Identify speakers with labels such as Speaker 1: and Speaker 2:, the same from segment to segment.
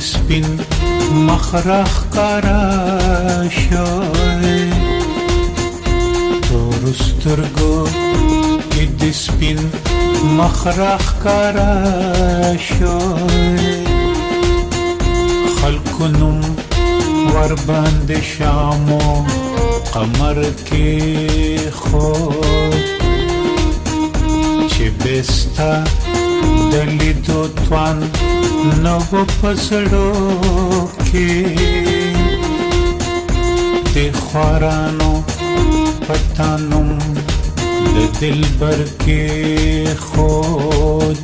Speaker 1: سپین مخرخ کارا شوی تور سترګو کې د سپین مخرخ کارا شوی خلکو نوم ور باندې شامو قمر کې خود چې بستا دلی دو توان نو پسړو کې د خوارانو پتانم د دلبر کې خود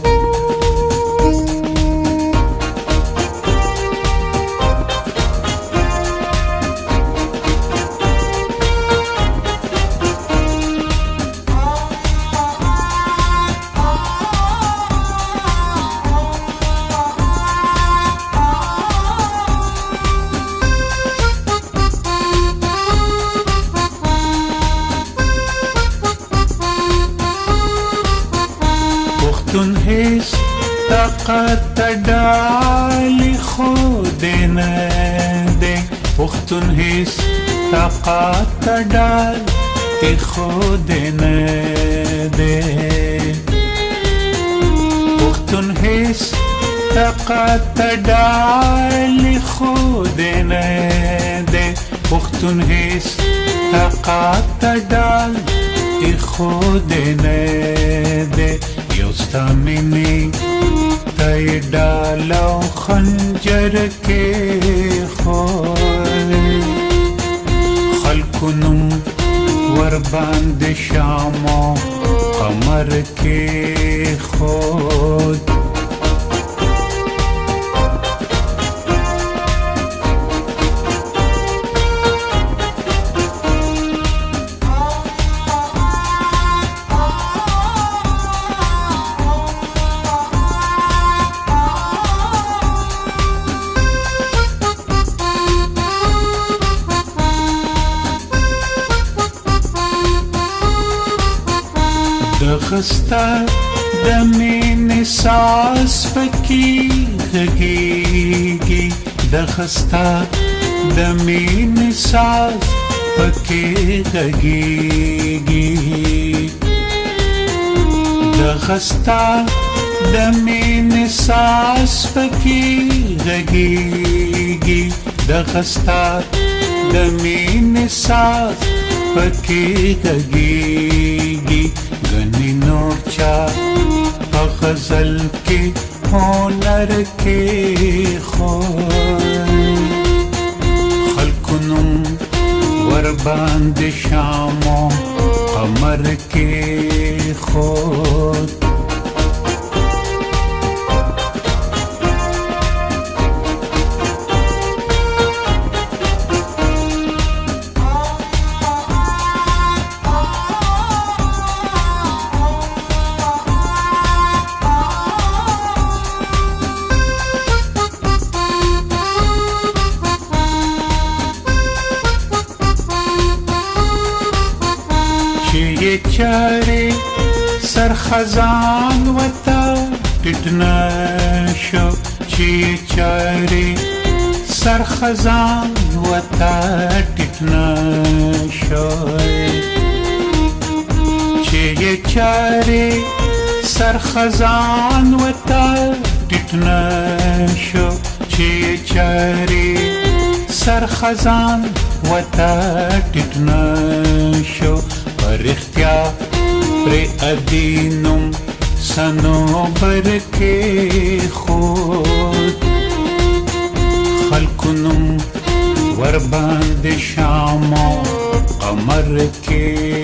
Speaker 1: پختون هیڅ طاقت ډالې خود نه دی پختون هیڅ طاقت ډالې خود نه دی پختون هیڅ طاقت ډالې خود نه دی پختون هیڅ طاقت ډالې خود نه دی یوستا مینی تای ډالو خنجر کې خود خلکو نوم ور باندې شامو قمر کې خود دغستا د مینې ساس پکې غږیږي دغستا د مینې ساس پکې غږیږي دغستا د مینې ساس پکې غږیږي دغستا د مینې ساس پکې غږیږي گنی نور چا پا غزل کی ہونر کی خود خلکو نوم ور باندې شامو قمر کی خود یہ چارے سر خزان وتا ٹٹنا شو یہ چارے سر خزان وتا ٹٹنا شو یہ چارے سر خزان وتا ٹٹنا شو یہ چارے سر خزان وتا ټټنا شو پر اختیار پر ادینم صنوبر کې خود خلکو نوم ور باندې شامو قمر کې